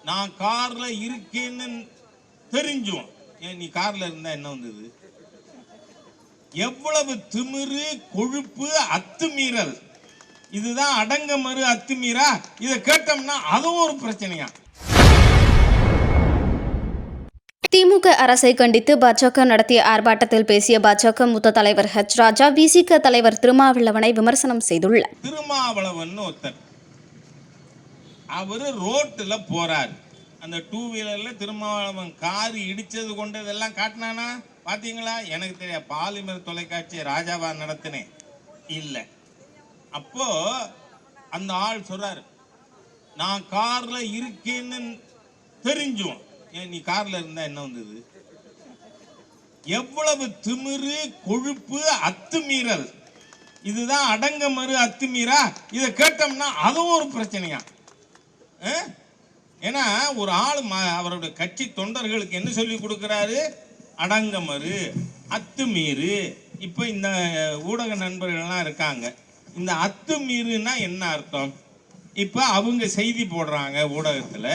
நான் கார்ல இருக்கேன்னு தெரிஞ்சும் ஏன் நீ கார்ல இருந்தா என்ன வந்தது? எவ்வளவு திமிரு, கொழுப்பு, அத்துமீறல்! இதுதான் அடங்க மறு அத்துமீறா? இதை கேட்டோம்னா அதுவும் ஒரு பிரச்சனையா? திமுக அரசை கண்டித்து பாஜக நடத்திய ஆர்ப்பாட்டத்தில் பேசிய பாஜக மூத்த தலைவர் ஹெச் ராஜா விசிக தலைவர் திருமாவளவனை விமர்சனம் செய்துள்ளார். திருமாவளவன் ஒருத்தர், அவரு ரோட்டுல போறாரு. அந்த டூ வீலர்ல திருமாவளவன் கார் இடிச்சது கொண்டதெல்லாம் காட்டினானா பாத்தீங்களா? எனக்கு தெரியாது. பாலிமர் தொலைக்காட்சி ராஜாவா நடத்தினேன் இல்ல. அப்போ அந்த ஆள் சொல்றாரு, நான் கார்ல இருக்கேன்னு தெரிஞ்சும் ஏன் நீ கார்ல இருந்தா என்ன வந்தது? எவ்வளவு திமிரு, கொழுப்பு, அத்துமீறல்! இதுதான் அடங்க மறு அத்துமீறா? இதை கேட்டோம்னா அதுவும் ஒரு பிரச்சனையா? ஏன்னா ஒரு ஆள் அவருடைய கட்சி தொண்டர்களுக்கு என்ன சொல்லி கொடுக்கிறாரு? அடங்கமறு, அத்துமீறு. இப்ப இந்த ஊடக நண்பர்கள்லாம் இருக்காங்க, இந்த அத்துமீறுனா என்ன அர்த்தம்? இப்ப அவங்க செய்தி போடுறாங்க ஊடகத்துல,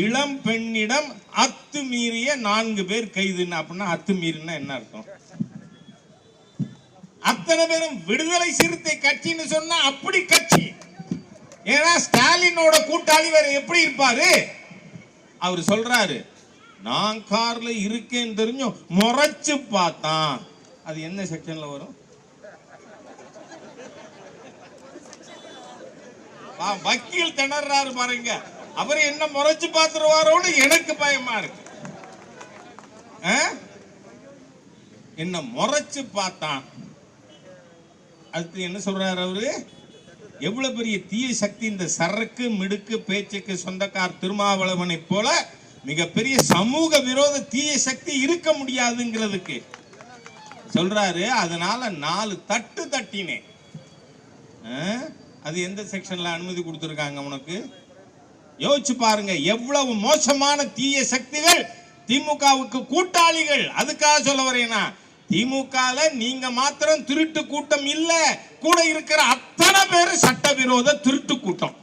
இளம் பெண்ணிடம் அத்துமீறிய 4 பேர் கைதுன்னு. அப்படின்னா அத்துமீறினா என்ன அர்த்தம்? அத்தனை பேரும் விடுதலை சிறுத்தை கட்சின்னு சொன்னா அப்படி கட்சி. ஏன்னா ஸ்டாலினோட கூட்டாளி வேற எப்படி இருப்பாரு? அவர் சொல்றாரு, நான் கார்ல இருக்கேன்னு தெரிஞ்சும் முறைச்சு பார்த்தான். அது என்ன செக்ஷன்ல வரும்? வக்கீல் திணறாரு பாருங்க. அவர் என்ன முறைச்சு பார்த்துருவாரோன்னு எனக்கு பயமா இருக்கு. என்ன முறைச்சு பார்த்தான். அதுக்கு என்ன சொல்றாரு அவரு? எவ்வளவு பெரிய தீய சக்தி இந்த சரக்கு மிடுக்கு பேச்சுக்கு சொந்தக்கார் திருமாவளவனை போல மிகப்பெரிய சமூக விரோத தீய சக்தி இருக்க முடியாதுங்கிறதுக்கு சொல்றாரு. அதனால 4 தட்டு தட்டினேன். அது எந்த செக்ஷன்ல அனுமதி கொடுத்திருக்காங்க உனக்கு? யோசிச்சு பாருங்க. எவ்வளவு மோசமான தீய சக்திகள் திமுகவுக்கு கூட்டாளிகள். அதுக்காக சொல்ல வரேனா, திமுகல நீங்க மாத்திரம் திருட்டு கூட்டம் இல்ல, கூட இருக்கிற அத்தனை பேரும் சட்டவிரோத திருட்டு கூட்டம்,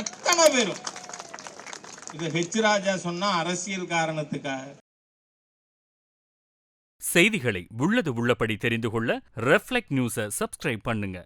அத்தனை பேரும். இது ஹெச் ராஜா சொன்னா அரசியல் காரணத்துக்காக. செய்திகளை உள்ளது உள்ளபடி தெரிந்து கொள்ள ரெஃப்ளெக்ட் நியூஸை சப்ஸ்கிரைப் பண்ணுங்க.